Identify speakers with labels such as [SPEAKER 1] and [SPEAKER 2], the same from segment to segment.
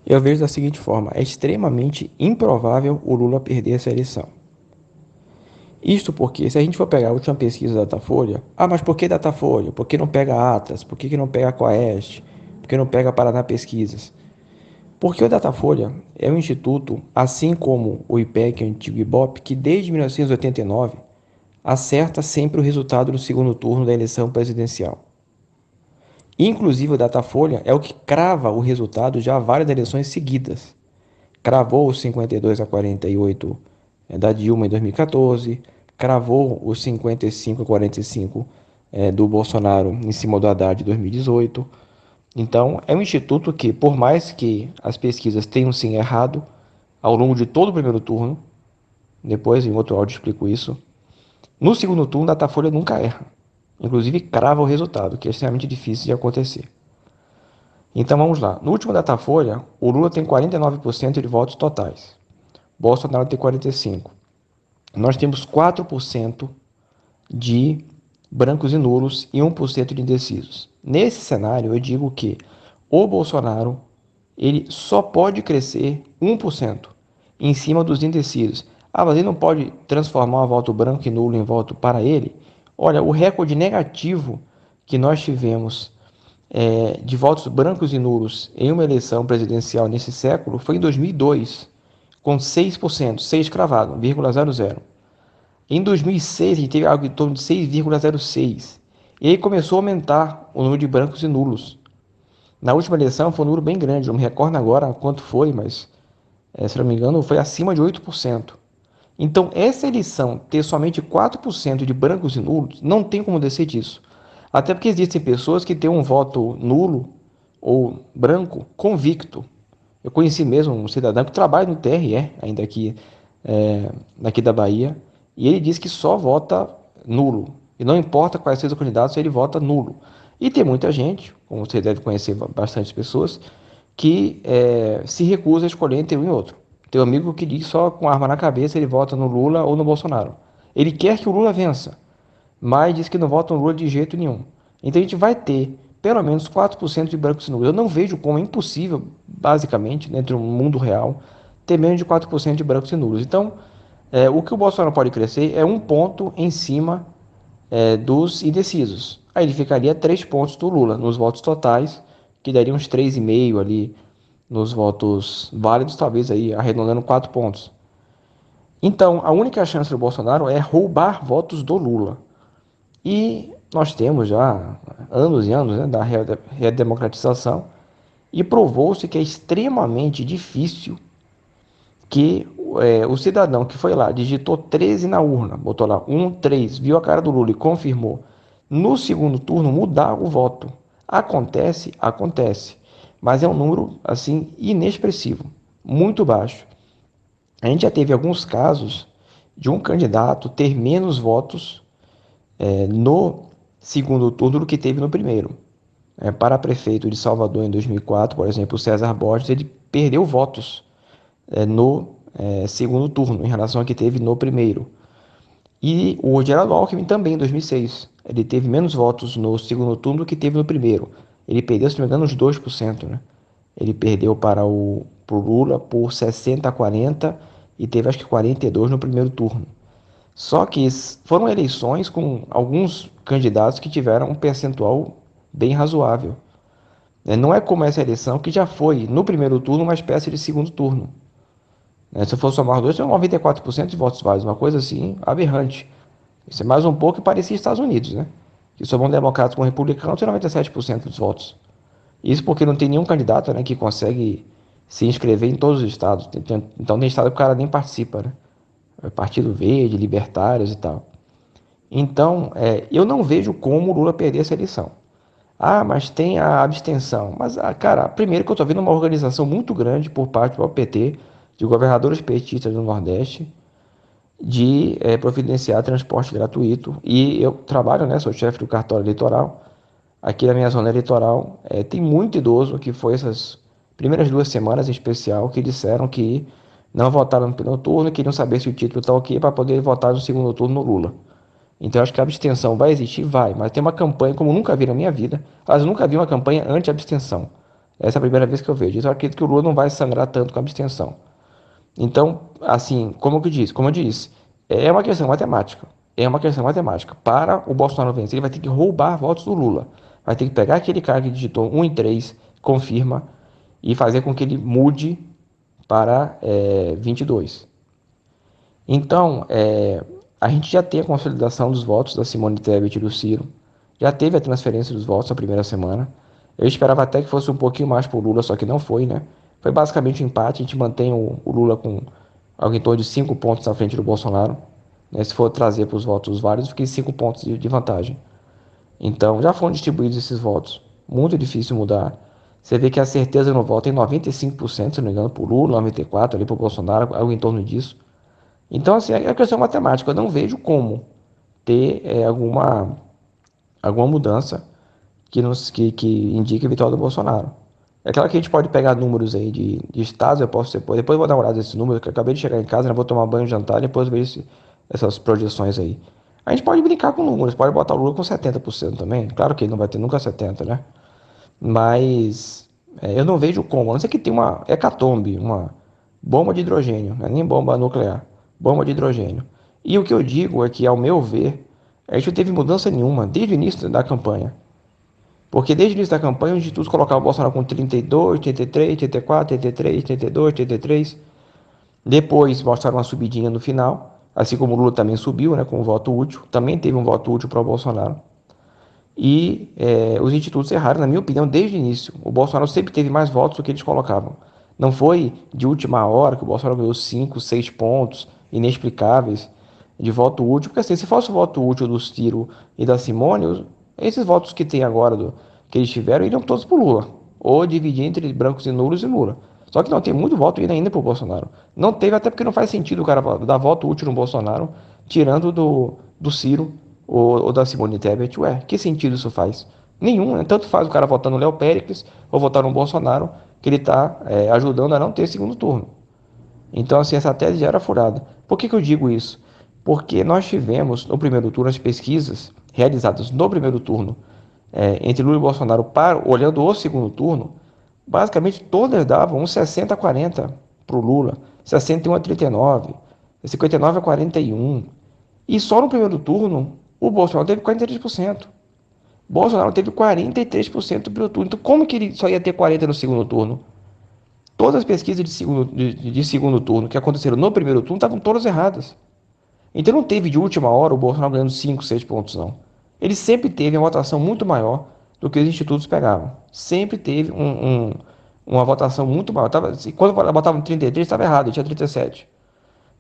[SPEAKER 1] Eu vejo da seguinte forma: é extremamente improvável o Lula perder essa eleição. Isto porque, se a gente for pegar a última pesquisa da Datafolha, mas por que Datafolha? Por que não pega Atlas? Por que não pega a Quaest? Por que não pega Paraná Pesquisas? Porque o Datafolha é um instituto, assim como o IPEC, o antigo IBOP, que desde 1989 acerta sempre o resultado do segundo turno da eleição presidencial. Inclusive, o Datafolha é o que crava o resultado já várias eleições seguidas. Cravou os 52 a 48 da Dilma em 2014, cravou os 55 a 45 do Bolsonaro em cima do Haddad em 2018. Então, é um instituto que, por mais que as pesquisas tenham sim errado ao longo de todo o primeiro turno, depois em outro áudio explico isso, no segundo turno, a Datafolha nunca erra. Inclusive, crava o resultado, que é extremamente difícil de acontecer. Então, vamos lá. No último Datafolha, o Lula tem 49% de votos totais. Bolsonaro tem 45%. Nós temos 4% de brancos e nulos e 1% de indecisos. Nesse cenário, eu digo que o Bolsonaro ele só pode crescer 1% em cima dos indecisos. Mas ele não pode transformar o voto branco e nulo em voto para ele? Olha, o recorde negativo que nós tivemos de votos brancos e nulos em uma eleição presidencial nesse século foi em 2002, com 6%, 6 cravado, 0,00. Em 2006, a gente teve algo em torno de 6,06. E aí começou a aumentar o número de brancos e nulos. Na última eleição foi um número bem grande, não me recordo agora quanto foi, mas se não me engano foi acima de 8%. Então, essa eleição ter somente 4% de brancos e nulos, não tem como descer disso. Até porque existem pessoas que têm um voto nulo ou branco convicto. Eu conheci mesmo um cidadão que trabalha no TRE, ainda aqui, daqui da Bahia, e ele disse que só vota nulo. E não importa quais sejam os candidatos, ele vota nulo. E tem muita gente, como você deve conhecer bastante pessoas, que se recusa a escolher entre um e outro. Tem um amigo que diz só com arma na cabeça ele vota no Lula ou no Bolsonaro. Ele quer que o Lula vença, mas diz que não vota no Lula de jeito nenhum. Então a gente vai ter pelo menos 4% de brancos e nulos. Eu não vejo como é impossível, basicamente, dentro do mundo real, ter menos de 4% de brancos e nulos. Então, o que o Bolsonaro pode crescer é um ponto em cima dos indecisos. Aí ele ficaria 3 pontos do Lula nos votos totais, que daria uns 3,5 ali nos votos válidos, talvez aí arredondando 4 pontos. Então, a única chance do Bolsonaro é roubar votos do Lula. E nós temos já anos e anos, né, da redemocratização e provou-se que é extremamente difícil que o cidadão que foi lá, digitou 13 na urna, botou lá 1, 3, viu a cara do Lula e confirmou, no segundo turno mudar o voto. Acontece, acontece, mas é um número assim inexpressivo, muito baixo. A gente já teve alguns casos de um candidato ter menos votos no segundo turno do que teve no primeiro. Para prefeito de Salvador em 2004, por exemplo, o César Borges, ele perdeu votos no segundo turno em relação ao que teve no primeiro. E o Geraldo Alckmin também em 2006. Ele teve menos votos no segundo turno do que teve no primeiro. Ele perdeu, se não me engano, uns 2%, né? Ele perdeu para o pro Lula por 60 a 40 e teve acho que 42 no primeiro turno. Só que foram eleições com alguns candidatos que tiveram um percentual bem razoável. Não é como essa eleição que já foi, no primeiro turno, uma espécie de segundo turno. Se eu for somar os dois, tem 94% de votos válidos, uma coisa assim aberrante. Isso é mais um pouco que parecia Estados Unidos, né? Que somam democratas com republicanos tem 97% dos votos. Isso porque não tem nenhum candidato, né, que consegue se inscrever em todos os estados. Então tem estado que o cara nem participa, né? Partido Verde, Libertários e tal. Então, eu não vejo como o Lula perder essa eleição. Mas tem a abstenção. Mas, cara, primeiro que eu estou vendo uma organização muito grande por parte do PT, de governadores petistas do Nordeste, de providenciar transporte gratuito. E eu trabalho, né, sou chefe do cartório eleitoral. Aqui na minha zona eleitoral, tem muito idoso que foi essas primeiras 2 semanas em especial, que disseram que não votaram no primeiro turno, queriam saber se o título está ok para poder votar no segundo turno no Lula. Então, eu acho que a abstenção vai existir? Vai, mas tem uma campanha como nunca vi na minha vida. Mas eu nunca vi uma campanha anti-abstenção. Essa é a primeira vez que eu vejo. Então, eu acredito que o Lula não vai sangrar tanto com a abstenção. Então, assim, como eu disse, é uma questão matemática. É uma questão matemática. Para o Bolsonaro vencer, ele vai ter que roubar votos do Lula. Vai ter que pegar aquele cara que digitou 1 em 3, confirma, e fazer com que ele mude para 22. Então, a gente já tem a consolidação dos votos da Simone Tebet e do Ciro. Já teve a transferência dos votos na primeira semana. Eu esperava até que fosse um pouquinho mais para o Lula, só que não foi, né? Foi basicamente um empate. A gente mantém o Lula com algo em torno de 5 pontos à frente do Bolsonaro. Né? Se for trazer para os votos válidos, fiquei 5 pontos de vantagem. Então, já foram distribuídos esses votos. Muito difícil mudar. Você vê que a certeza no voto é 95%, se não me engano, para o Lula, 94% ali para o Bolsonaro, algo em torno disso. Então, assim, é questão matemática. Eu não vejo como ter alguma mudança que indique a vitória do Bolsonaro. É claro que a gente pode pegar números aí de estados, depois eu vou dar uma olhada nesses números, que eu acabei de chegar em casa, né, vou tomar banho, jantar, depois ver essas projeções aí. A gente pode brincar com números, pode botar o Lula com 70% também. Claro que ele não vai ter nunca 70%, né? Mas eu não vejo como, a não ser que tenha uma hecatombe, uma bomba de hidrogênio, não é nem bomba nuclear, bomba de hidrogênio. E o que eu digo é que, ao meu ver, a gente não teve mudança nenhuma desde o início da campanha. Porque desde o início da campanha, os institutos colocavam o Bolsonaro com 32, 33, 34, 33, 32, 33. Depois mostraram uma subidinha no final, assim como o Lula também subiu, né, com o voto útil. Também teve um voto útil para o Bolsonaro. E os institutos erraram, na minha opinião, desde o início. O Bolsonaro sempre teve mais votos do que eles colocavam. Não foi de última hora que o Bolsonaro ganhou 5, 6 pontos inexplicáveis de voto útil, porque assim, se fosse o voto útil do Ciro e da Simone, esses votos que tem agora, que eles tiveram, iriam todos para o Lula. Ou dividir entre brancos e nulos e Lula. Só que não, tem muito voto indo ainda para o Bolsonaro. Não teve, até porque não faz sentido o cara dar voto útil no Bolsonaro, tirando do Ciro ou da Simone Tebet. Ué, que sentido isso faz? Nenhum, né? Tanto faz o cara votar no Léo Péricles ou votar no Bolsonaro, que ele está ajudando a não ter segundo turno. Então, assim, essa tese já era furada. Por que eu digo isso? Porque nós tivemos no primeiro turno as pesquisas realizadas no primeiro turno entre Lula e Bolsonaro, olhando o segundo turno, basicamente todas davam uns 60 a 40 para o Lula, 61 a 39, 59 a 41. E só no primeiro turno o Bolsonaro teve 43%. Bolsonaro teve 43% no primeiro turno. Então, como que ele só ia ter 40% no segundo turno? Todas as pesquisas de segundo turno que aconteceram no primeiro turno estavam todas erradas. Então não teve de última hora o Bolsonaro ganhando 5, 6 pontos, não. Ele sempre teve uma votação muito maior do que os institutos pegavam. Sempre teve uma votação muito maior. Quando botava 33, estava errado, ele tinha 37.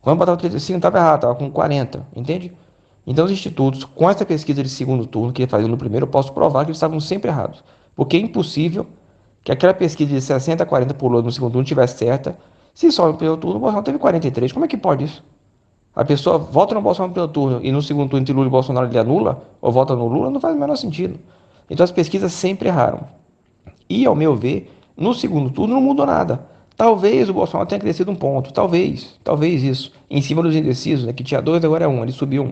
[SPEAKER 1] Quando botava 35, estava errado, estava com 40, entende? Então os institutos, com essa pesquisa de segundo turno que ele fazia no primeiro, eu posso provar que eles estavam sempre errados. Porque é impossível que aquela pesquisa de 60 a 40 por no segundo turno estivesse certa, se só no primeiro turno o Bolsonaro teve 43. Como é que pode isso? A pessoa vota no Bolsonaro no primeiro turno e no segundo turno entre Lula e Bolsonaro ele anula, ou vota no Lula, não faz o menor sentido. Então as pesquisas sempre erraram. E, ao meu ver, no segundo turno não mudou nada. Talvez o Bolsonaro tenha crescido um ponto, talvez isso. Em cima dos indecisos, né, que tinha dois, agora é um, ele subiu um.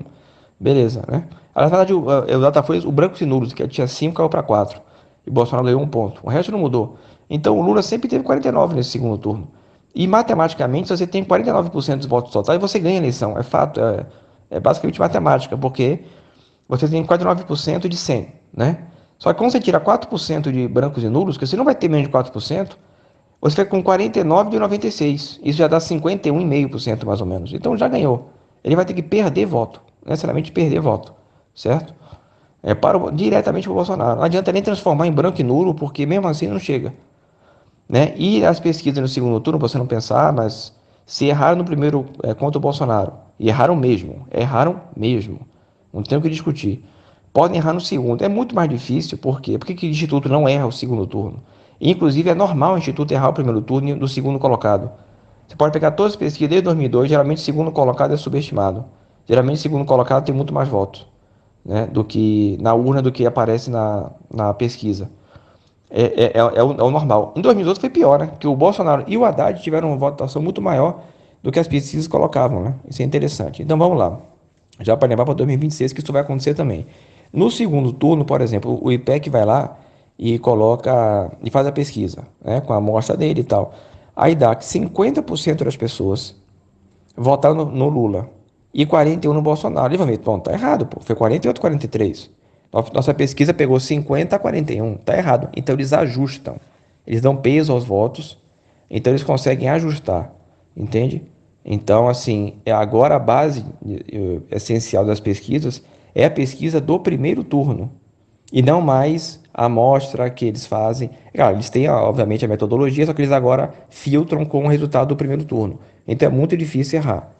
[SPEAKER 1] Beleza, né? Na verdade, o Datafolha, o branco e nulos, que tinha 5, caiu para 4. E o Bolsonaro ganhou um ponto. O resto não mudou. Então o Lula sempre teve 49 nesse segundo turno. E matematicamente, se você tem 49% dos votos totais, você ganha a eleição. É fato, é basicamente matemática, porque você tem 49% de 100, né? Só que quando você tira 4% de brancos e nulos, que você não vai ter menos de 4%, você fica com 49 de 96. Isso já dá 51,5% mais ou menos. Então já ganhou. Ele vai ter que perder voto, necessariamente perder voto, certo? Diretamente para o Bolsonaro. Não adianta nem transformar em branco e nulo, porque mesmo assim não chega, né? E as pesquisas no segundo turno, você não pensar, mas se erraram no primeiro contra o Bolsonaro, e erraram mesmo, não tem o que discutir. Podem errar no segundo, é muito mais difícil, por quê? Porque que o Instituto não erra o segundo turno? Inclusive, é normal o Instituto errar o primeiro turno e do segundo colocado. Você pode pegar todas as pesquisas desde 2002, geralmente o segundo colocado é subestimado. Geralmente o segundo colocado tem muito mais votos, né, do que na urna, do que aparece na pesquisa. É o normal. Em 2018 foi pior, né? Porque o Bolsonaro e o Haddad tiveram uma votação muito maior do que as pesquisas colocavam, né? Isso é interessante. Então vamos lá. Já para levar para 2026 que isso vai acontecer também. No segundo turno, por exemplo, o IPEC vai lá e coloca e faz a pesquisa, né, com a amostra dele e tal. Aí dá que 50% das pessoas votaram no Lula e 41% no Bolsonaro. Ele vai ver, bom, tá errado, pô. Foi 48 ou 43. Nossa pesquisa pegou 50 a 41. Tá errado. Então eles ajustam. Eles dão peso aos votos. Então eles conseguem ajustar. Entende? Então, assim, agora a base essencial das pesquisas é a pesquisa do primeiro turno e não mais a amostra que eles fazem. Claro, eles têm, obviamente, a metodologia, só que eles agora filtram com o resultado do primeiro turno. Então é muito difícil errar,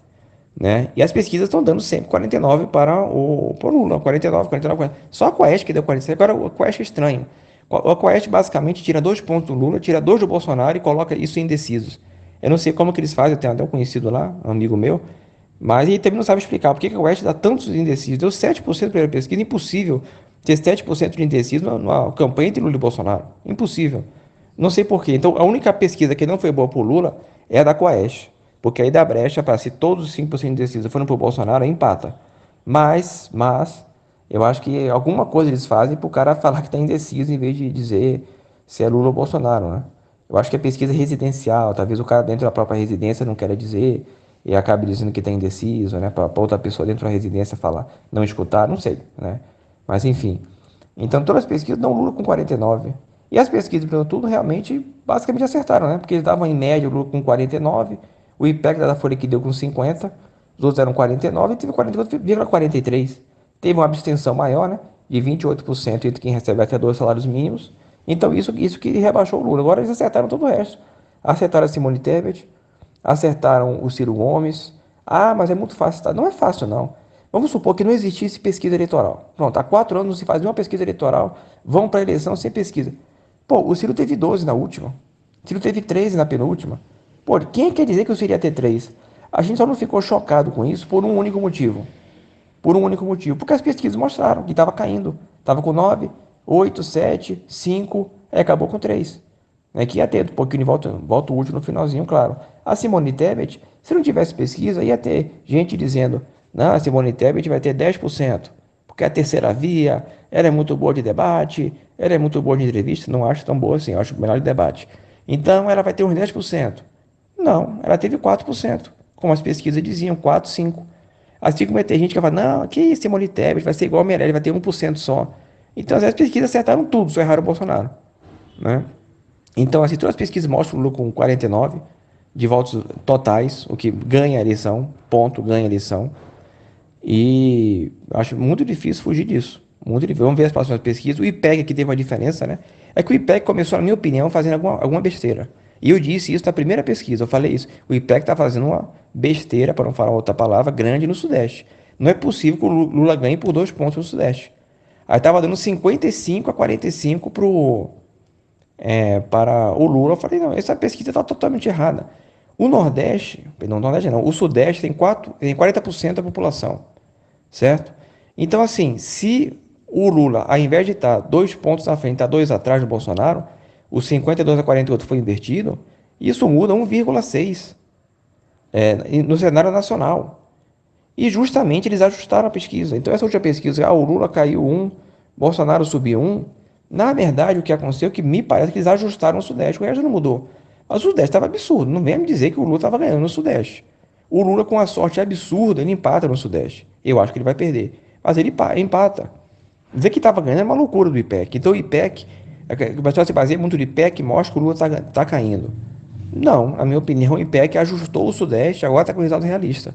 [SPEAKER 1] né? E as pesquisas estão dando sempre 49 para o Lula, 49, 49, 40. Só a Quest que deu 47. Agora o Quest é estranho. A Quest basicamente tira 2 pontos do Lula, tira 2 do Bolsonaro e coloca isso em indecisos. Eu não sei como que eles fazem, eu tenho até um conhecido lá, um amigo meu, mas ele também não sabe explicar por que a Quest dá tantos indecisos. Deu 7% na primeira pesquisa, impossível ter 7% de indeciso numa campanha entre Lula e Bolsonaro. Impossível. Não sei por quê. Então, a única pesquisa que não foi boa para o Lula é a da Quest. Porque aí dá brecha para se todos os 5% indecisos forem para o Bolsonaro, aí empata. Mas, eu acho que alguma coisa eles fazem para o cara falar que está indeciso em vez de dizer se é Lula ou Bolsonaro, né? Eu acho que é pesquisa residencial, talvez o cara dentro da própria residência não queira dizer e acabe dizendo que está indeciso, né? Para outra pessoa dentro da residência falar, não escutar, não sei, né? Mas enfim. Então todas as pesquisas dão Lula com 49. E as pesquisas do tudo realmente basicamente acertaram, né? Porque eles davam em média o Lula com 49, o IPEC da Folha que deu com 50, os outros eram 49 e teve 48,43. Teve uma abstenção maior, né? De 28% entre quem recebe até 2 salários mínimos. Então isso que rebaixou o Lula. Agora eles acertaram todo o resto. Acertaram a Simone Tebet, acertaram o Ciro Gomes. Ah, mas é muito fácil. Tá? Não é fácil, não. Vamos supor que não existisse pesquisa eleitoral. Pronto, há 4 anos não se faz nenhuma pesquisa eleitoral. Vão para a eleição sem pesquisa. Pô, o Ciro teve 12 na última. O Ciro teve 13 na penúltima. Pô, quem quer dizer que o Ciro ia ter 3? A gente só não ficou chocado com isso por um único motivo. Por um único motivo. Porque as pesquisas mostraram que estava caindo. Estava com 9, 8, 7, 5, aí acabou com 3. Né, que ia ter um pouquinho de voto útil no finalzinho, claro. A Simone Tebet, se não tivesse pesquisa, ia ter gente dizendo: não, a Simone Tebet vai ter 10%, porque a terceira via, ela é muito boa de debate, ela é muito boa de entrevista, não acho tão boa assim, eu acho melhor de debate. Então ela vai ter uns 10%. Não, ela teve 4%, como as pesquisas diziam, 4, 5. Assim como vai ter gente que vai falar: não, que isso, Simone Tebet vai ser igual a Meirelles, vai ter 1% só. Então as pesquisas acertaram tudo, só erraram o Bolsonaro, né? Então, assim, todas as pesquisas mostram o Lula com 49 de votos totais, o que ganha a eleição, ponto, ganha a eleição. E acho muito difícil fugir disso. Muito difícil. Vamos ver as próximas pesquisas. O IPEC aqui teve uma diferença, né? É que o IPEC começou, na minha opinião, fazendo alguma besteira. E eu disse isso na primeira pesquisa, eu falei isso. O IPEC está fazendo uma besteira, para não falar outra palavra, grande no Sudeste. Não é possível que o Lula ganhe por 2 pontos no Sudeste. Aí estava dando 55 a 45 para o Lula. Eu falei: não, essa pesquisa está totalmente errada. O Nordeste, perdão, o Nordeste não, o Sudeste tem 40% da população, certo? Então, assim, se o Lula, ao invés de estar 2 pontos na frente, está 2 atrás do Bolsonaro, o 52 a 48 foi invertido, isso muda 1,6 no cenário nacional. E justamente eles ajustaram a pesquisa. Então, essa última pesquisa, o Lula caiu 1, Bolsonaro subiu 1. Na verdade, o que aconteceu é que me parece que eles ajustaram o Sudeste. O resto não mudou. Mas o Sudeste estava absurdo. Não venha me dizer que o Lula estava ganhando no Sudeste. O Lula, com a sorte absurda, ele empata no Sudeste. Eu acho que ele vai perder. Mas ele empata. Dizer que estava ganhando é uma loucura do IPEC. Então, o IPEC, o pessoal se baseia muito no IPEC, mostra que o Lula está caindo. Não, na minha opinião, o IPEC ajustou o Sudeste, agora está com resultado realista.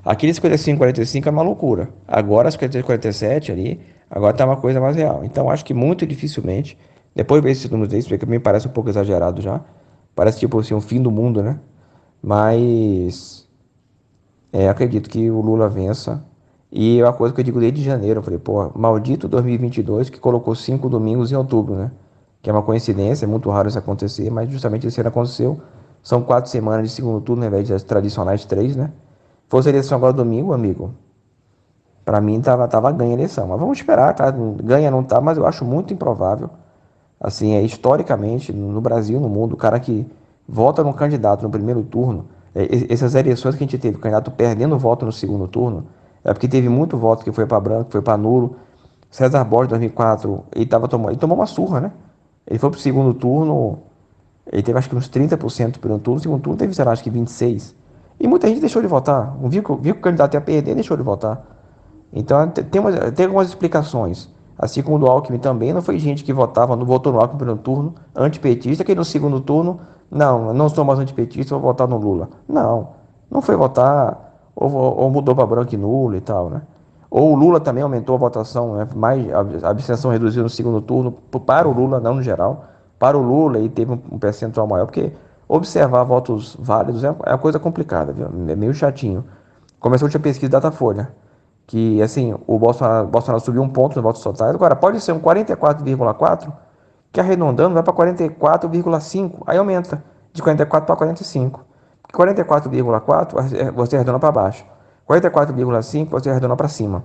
[SPEAKER 1] Aquele 55, 45 é uma loucura. Agora, 53, 47 ali, agora está uma coisa mais real. Então, acho que muito dificilmente, depois de ver esses números aí, porque me parece um pouco exagerado já, parece tipo assim, um fim do mundo, né? Mas acredito que o Lula vença. E é uma coisa que eu digo desde janeiro, eu falei: pô, maldito 2022 que colocou 5 domingos em outubro, né? Que é uma coincidência, é muito raro isso acontecer, mas justamente esse ano aconteceu. São 4 semanas de segundo turno, ao invés das tradicionais 3, né? Fosse a eleição agora domingo, amigo, pra mim tava ganha a eleição. Mas vamos esperar, tá? Ganha não tá, mas eu acho muito improvável. Assim, historicamente, no Brasil, no mundo, o cara que vota num candidato no primeiro turno, essas eleições que a gente teve, o candidato perdendo voto no segundo turno, é porque teve muito voto que foi para branco, que foi para nulo. César Borges, 2004, ele tomou uma surra, né? Ele foi pro segundo turno, ele teve acho que uns 30% no primeiro turno, no segundo turno teve, sei lá, acho que 26%. E muita gente deixou de votar. Viu que o candidato ia perder e deixou de votar. Então tem algumas explicações. Assim como o do Alckmin também, não foi gente que votava, não votou no Alckmin no primeiro turno, antipetista, que no segundo turno, não, eu não sou mais antipetista, vou votar no Lula. Não, não foi votar, ou mudou para branco e nulo e tal, né? Ou o Lula também aumentou a votação, né? A abstenção reduziu no segundo turno para o Lula, não no geral, para o Lula e teve um percentual maior, porque observar votos válidos é uma coisa complicada, viu? É meio chatinho. Começou a última pesquisa Datafolha, que assim, Bolsonaro subiu um ponto nos votos totais, agora pode ser um 44,4, que arredondando vai para 44,5, aí aumenta de 44 para 45. 44,4 você arredonda para baixo, 44,5 você arredonda para cima.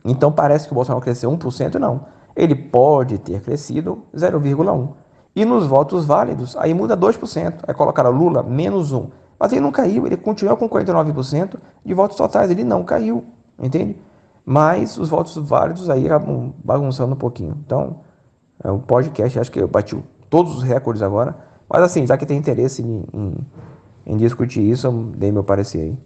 [SPEAKER 1] Então parece que o Bolsonaro cresceu 1%, não. Ele pode ter crescido 0,1. E nos votos válidos, aí muda 2%. Aí colocaram Lula menos 1. Mas ele não caiu, ele continua com 49% de votos totais, ele não caiu, entende? Mas os votos válidos aí acabam bagunçando um pouquinho. Então, é um podcast, acho que eu bati todos os recordes agora. Mas assim, já que tem interesse em discutir isso, eu dei meu parecer aí.